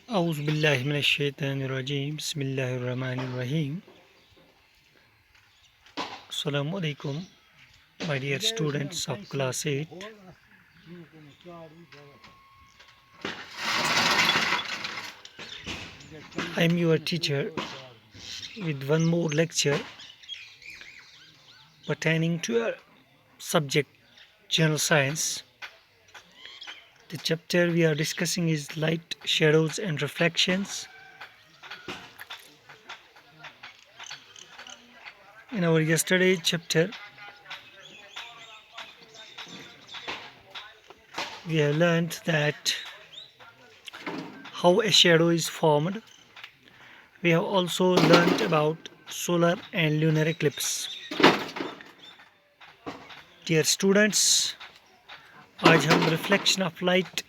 A'udhu billahi minash shaitanir rajim. Bismillahir rahmanir rahim. Assalamu alaikum, my dear students of class 8. I am your teacher with one more lecture pertaining to your subject General Science. The chapter we are discussing is Light, Shadows and Reflections. In our yesterday chapter, we have learned that how a shadow is formed. We have also learned about solar and lunar eclipse. Dear students, आज हम reflection of light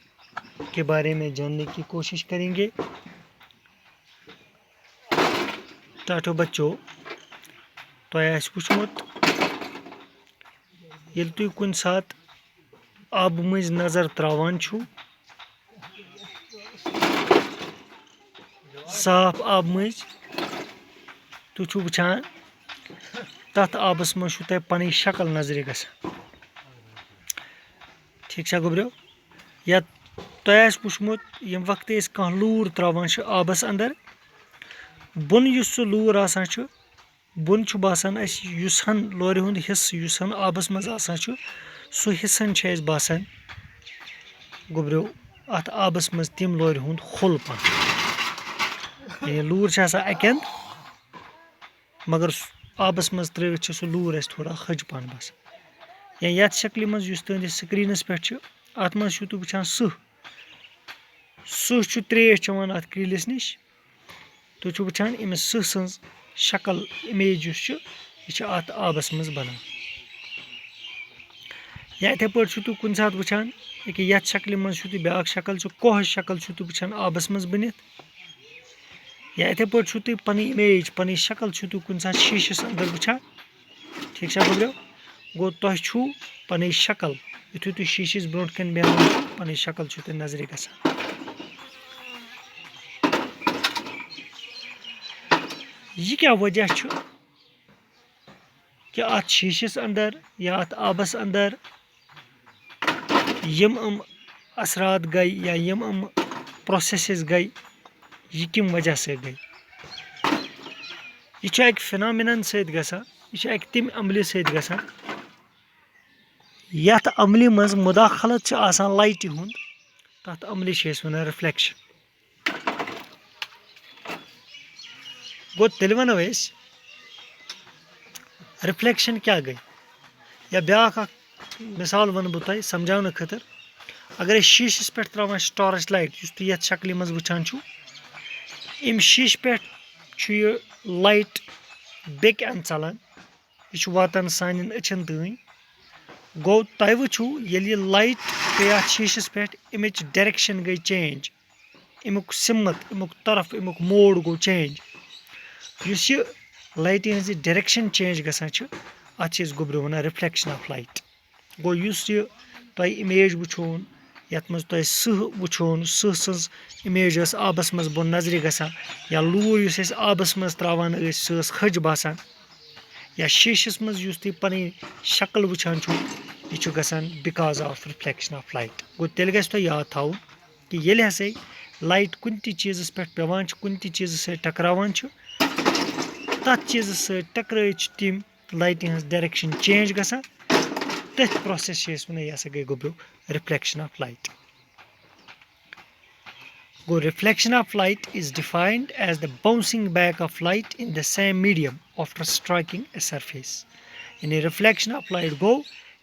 के बारे में जानने की कोशिश करेंगे। टाटो बच्चों, तोय आसि वुचमुत येल तुय कुन सात आब मज नजर त्रावान छु, साफ आब मज तुय छु वुछान तथ आबस मज छु तोय पनी शक्ल नजर गसान। ठीक छा गोब्रियो, या तोय आसि वुचमुत यम वक्त अस कह लूर त्रावान छु आबस अंदर, बुन युस सु लूर आसान छु, बुन छु बासान अस युसन लोर हुंद हिस्स युसन आबस मज आसान छु, सु हिस्सन छ अस बासान गोब्रियो अत आबस मज तिम लोर हुंद होल पन। यानी लूर छ आसान अकेंद, मगर आबस मज त्रवित छ सु लूर अस थोड़ा हज पन बस। या यथ शक्ल मज युस तुंदिस स्क्रीनस पे छ अत मज छु तु वुछान सह छु त्रेश चवन अत क्रीलिस निश, तुय छु वुछान इमिस सह सन्स शक्ल इमेज युस छु यह छ अत आबस मज बनान। या इथे पट छु तु कुन सात वुछान कि यथ शक्ल मज छु तु ब्याक शक्ल छु कोह शक्ल छु तु वुछान आबस मज बनित। या इथे पट छु तु पनी इमेज पनी शक्ल छु तु कुन सात शीशस अंदर वुछान। ठीक छा गोब्रियो, गो तोह छु पनी शक्ल युथु तु शीशस ब्रोट कन बेहन पनी शक्ल छु तु नजर गसान। यह क्या वजह छु कि अत शीशस अंदर या अत आबस अंदर यम असरात गई या यम प्रोसेस गई, यह कम वजह से गई। यह एक फिनोमिनन सहित गसान, यह एक तम अमल सहित गसान यथ अमल मज मुदाखलत आसान लाइट हुंद, तथ अमल वन रिफ्लेक्शन। गो तेल वनो रिफ्लेक्शन क्या गई, या ब्याक मिसाल वन बह तुम समझाने खतर। अगर शीशस पे त्रावान टॉर्च लाइट युस तु यथ शक्ल मज वुछान छु, इम शीश पे यह लाइट बेक अन चलान, यह वातान सान अचन तन। गो तुम वुचु ये लाइट पे शीशस पे इमिच डायरेक्शन गई चेंज, इमुक सिमत इमुक तरफ इमुक मोड गो चेंज। युस यह लाइट हज डायरेक्शन चेंज गसान अत गोब्रो वन रिफ्लेक्शन ऑफ लाइट। गो युस यह तुम इमेज वुचोन यथ मज तुम सह वुचोन, सह सज इमेज आबस मज बोन नजर गसान, या लूर युस आबस मज त्रावान सह हज बासान, या शीशस मज युस तुम पनी शक्ल वुछान छु यह गसान because of reflection of light. गो तेल गस तुम याद थाउन कि येल हसे लाइट कुन ति चीजस पे पेवान कुन ति चीज से टकरावान तथ चीज से टकराइच तम लाइट हज डायरेक्शन चेंज गसान, तथ प्रोसेस वन यह गई गोब्रो reflection of light. Go reflection of light is defined as the bouncing back of light in the same medium after striking a surface. In a reflection of light go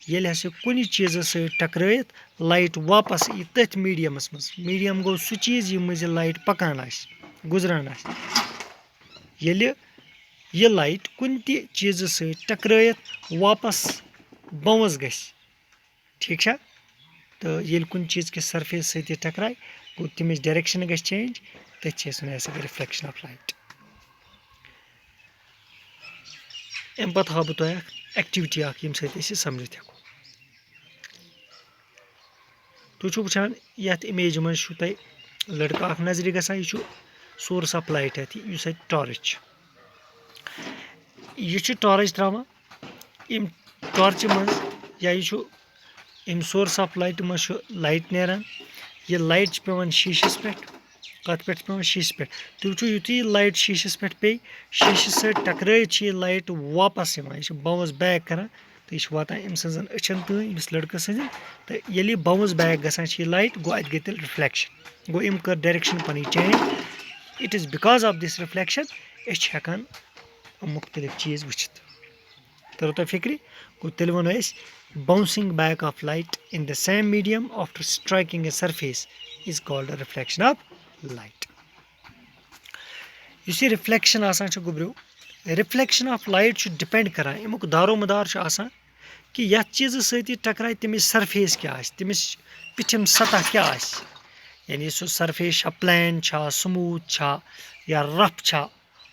येल हसे कुन चीज से टकराइत लाइट वापस यी तथ मीडियमस मज। Medium गो सु चीज यम मज लाइट पकान आसि गुजरान आसि। येल यह लाइट कुन ति चीज से टकराइत वापस बाउंस गस। ठीक छा, तो येल कुन चीज के सरफेस से टकराय गो तमिच डायरेक्शन गस चेंज, तथ वन रिफ्लेक्शन ऑफ लाइट। अम पत हा बह तुम एक्टिविटी यम सत समझित हेको। तुम वुछान यथ इमेज मज तुम लड़का अख नजर गसान यह सोर्स ऑफ लाइट अत टॉर्च यह टॉर्च त्रावान इम टॉर्च मज या यह सोर्स ऑफ लाइट मज लाइट नेरान यह लाइट पेवान शीशस पे कत पे पेवान शीश पे तुम युति लाइट शीशस पे पे शीश सत टकराइत यह लाइट वापस यह बाउंस बैक करान तो यह वातान अम सजन अचन तन इस लड़का सजन तो ये बाउंस बैक गसान यह लाइट गो अत गई तेल रिफ्लेक्शन गो अम कर डायरेक्शन पन change it is because of this reflection हेकान मुख्तलिफ चीज़ वुचित तरो तो फिक्री गो तेल वनो bouncing back of light in the same medium after striking a surface is called a reflection of light. यह रिफ्लेक्शन आसान गुब्रो रिफ्लेक्शन ऑफ लाइट डिपेंड करान अमुक दारो मदार आसान कि यथ चीज़ सती टकराए तमिस सरफेस क्या तमिस पिछम सतह क्या यानी सो सरफेस प्लेन स्मूथ या रफ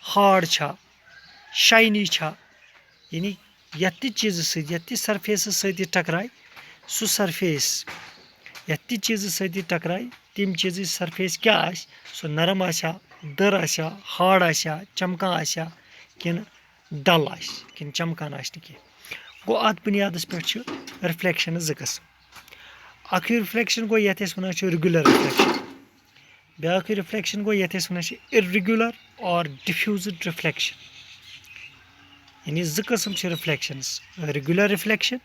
हार्ड शाइनी यानी यथ चीज़ सत सरफेस सती टकराए सो सरफेस यथ चीज़ सती टकराए तम चीज़ सरफेस क्या सो नरम आशा दर आशा हार्ड आशा चमकान आशा किन डल किन चमकान कह गो अत बुनियादस पे रिफ्लेक्शन ज़ कस्म अख रिफ्लेक्शन गो ये वन रेगुलर रिफ्लेक्शन ब्याक रिफ्लेक्शन गो ये वन इर्रेगुलर और डिफ्यूज्ड रिफ्लेक्शन यानी ज़ कस्म रिफ्लेक्शंस रेगुलर रिफ्लेक्शन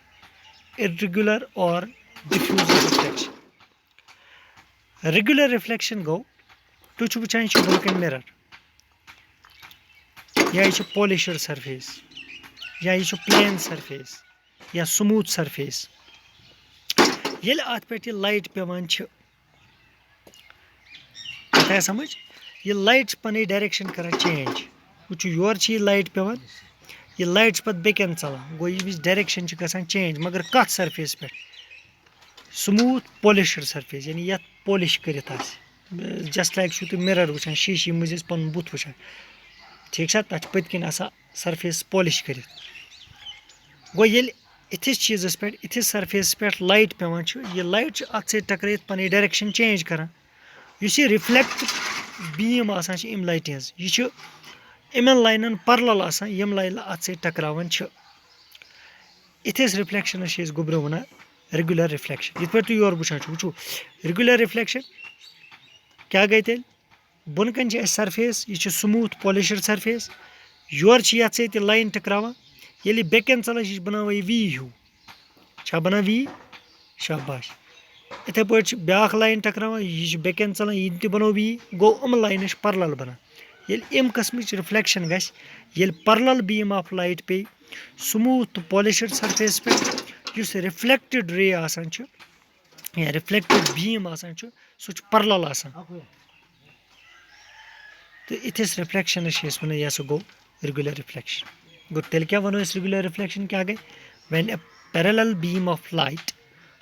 इर्रेगुलर और डिफ्यूज्ड रिफ्लेक्शन रेगुलर रिफ्लेक्शन गो तुम वुचान ब्रोकन मिरर या यह पॉलिश्ड सरफेस या यह प्लेन सरफेस या स्मूथ सरफेस ये अत पे लाइट पेवान आया समझ यह लाइट पन डायरेक्शन कर चेंज वो योर यह लाइट पेवान यह लाइट पे बेकन चलान गो यह डायरेक्शन गसान चेंज मगर कत सरफेस पे स्मूथ पॉलिश्ड सरफेस यानी यथ पॉलिश कर जस्ट लाइक तुम मिरर वुचान शीशी मज पन बुत वुचान ठीक तथ पत्किन सरफेस पॉलिश कर गो ये इथिस चीज़ पे इथिस सरफेस पे लाइट पेवान यह लाइट अत से टकराइत पन डायरेक्शन चेंज करान यह रिफ्लेक्ट बीम आम लाइट हज यह इमन लाइनन पैरेलल आसान यम लाइन अत से टकरावान इथिस रिफ्लेक्शन गुब्रो वन रेगुलर रिफ्लेक्शन ये तुम योर वुचान वो रेगुलर रिफ्लेक्शन क्या गई तेल बोन कन सरफेस यह स्मूथ पॉलिश्ड सरफेस योर ये से लाइन टकरावान ये बेकन चलान यह बनाव वी हूँ बना वी शाबाश इथे पे ब्या लाइन टकरावान यह बेकन चलान यह तह बनो वी गो लाइन पैरेलल बनान ये कस्म रिफ्लेक्शन गल पैरेलल बीम ऑफ लाइट पे स्मूथ पॉलिश्ड सरफेस पे उस रिफ्लेक्टेड रे आसान या रिफ्लेक्टेड बीम आसान सह पैरेलल आसान तो इथिस रिफ्लेक्शन वन यह सह गो रेगुलर रिफ्लेक्शन गो तेल क्या वनो रेगुलर रिफ्लेक्शन क्या गई when a parallel beam of light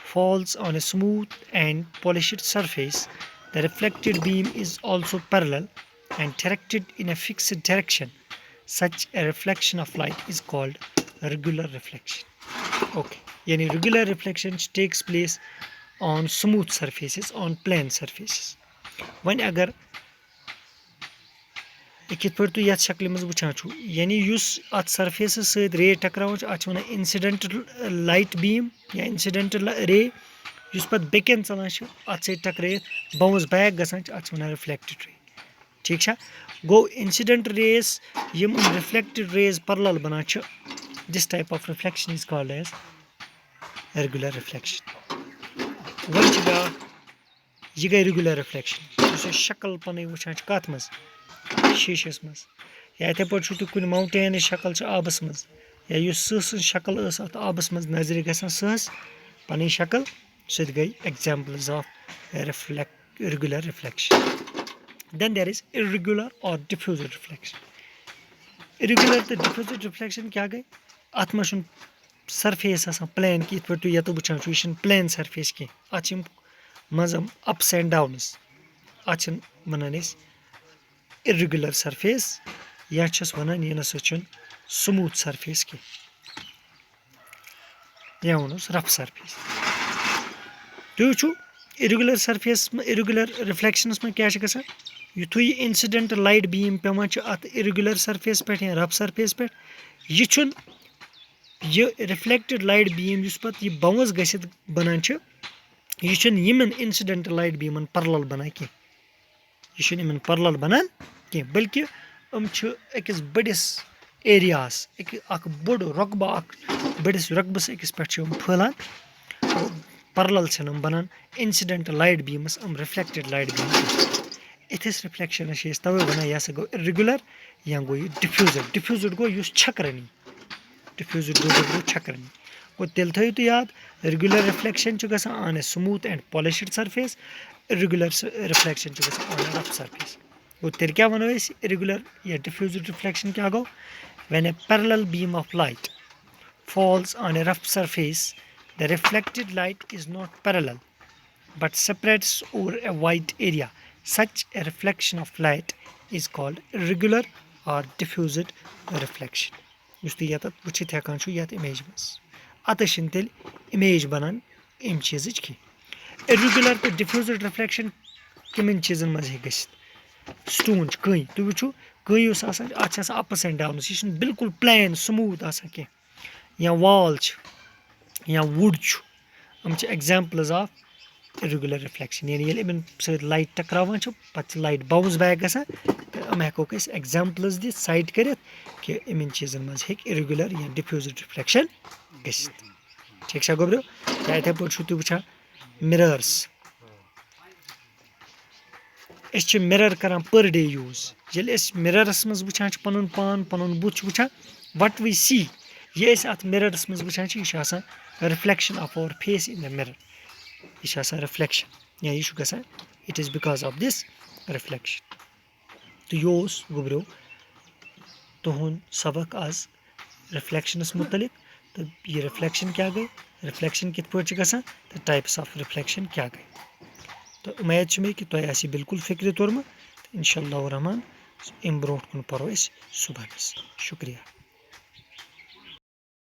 falls on a smooth and polished surface the reflected beam is also parallel and directed in a fixed direction. Such a reflection of light is called regular reflection. Okay, yani regular reflection takes place on smooth surfaces, on plane surfaces. When agar कित पे ये शक्ल मज वुचान यानी अत surface सत रे टकरावान अत वन इंसिडेंटल लाइट बीम या इंसिडेंटल रे पे बेकन चलान अत सत टकराइत बाउंस बैक गसान अत वन रिफ्लेक्टेड रे ठीक गो इंसिडेंट रेज यम रिफ्लेक्टेड रेज पैरेलल बनान this type of reflection is called as regular reflection वन ब्या यह गई रेगुलर रिफ्लेक्शन शक्ल पन वुचान कत मज शीशस मज या इथे पे तुम कुछ माउंटेन शक्ल आबस मज या सह शक्ल अत आबस मज नजर गसान सहस पन शक्ल सह गई examples of regular reflection then there is irregular और डिफ्यूज्ड रिफ्लेक्शन इर्रेगुलर तो डिफ्यूज्ड रिफ्लेक्शन क्या गई अत मज सरफेस आसान प्लेन कि पे तुम ये वुचान यह प्लेन सरफेस कह अत मज अप्स एंड डाउन्स अत वन इर्रेगुलर सरफेस या वन यह ना स्मूथ सरफेस कह या वनोस रफ सरफेस तुम इरेगुलर सरफेस में इरेगुलर रिफ्लेक्शनस में क्या गसान युथु यह इंसिडेंट लाइट बीम पेवान अत इरेगुलर सरफेस पे या रफ सरफेस पे यह रिफ्लेक्टेड लाइट बीम पे यह बाउंस गसित बनान यह इंसिडेंट लाइट बीमन पैरेलल बनान यह पैरेलल बनान कह बल्कि अकिस बड़िस एरियास बोड़ रकबा बड़िस रकबस अकिस पे फैलान पैरेलल छन बनान incident light beams reflected light beam इथिस रिफ्लेक्शन तवे वन यह गो इरेगुलर या गो डिफ्यूजड गो छकरनी डिफ्यूजड गो छकरनी गो तेल थो तो याद रेगुलर रिफ्लेक्शन गसान on a smooth and polished surface irregular reflection गसान ऑन ए रफ सरफेस गो तेल क्या वनो इरेगुलर या डिफ्यूजड रिफ्लेक्शन क्या गो when a parallel beam of light falls on a rough surface the reflected light is not parallel but spreads over a wide area such a reflection of light is called irregular or diffused reflection yes तुम ये वुचित हेकान ये image मज अत तेल image बनान अम चीज की irregular तो डिफ्यूज्ड रिफ्लेक्शन कम चीजन मज हे स्टोन कई तुम वो कई अत अप्स एंड डाउन यह बिल्कुल प्लेन स्मूथ कह या वॉल या would examples of irregular reflection यानी इन लाइट टकरावान पे लाइट बाउंस बैक गसान तो हेको एग्जाम्पल्स दी साइट कर कि इन चीजन मज हे इरेगुलर या डिफ्यूज्ड रिफ्लेक्शन गसित ठीक गोब्रो या इथे पे तुम वुचान मिरर्स मिरर करान पर डे यूज ये मिररस मज वुचान पनुन पान पनुन बुथ वुचान व्हाट वी सी ये अत मिररस मज वुचान यह reflection of our face in the mirror यह रिफ्लेक्शन या यह गसान it is because of this reflection तो यह गोब्रो तुहद सबक आज रिफ्लेक्शनस मुतलिक तो यह रिफ्लेक्शन क्या गई रिफ्लेक्शन कित पे गसान तो टाइप्स ऑफ रिफ्लेक्शन क्या गई तो उम्मीद मे कि तुम आसि बिल्कुल फिक्र तोरमुत इंशाअल्लाह रहमान अम ब्रोट कुन परो सुबह शुक्रिया।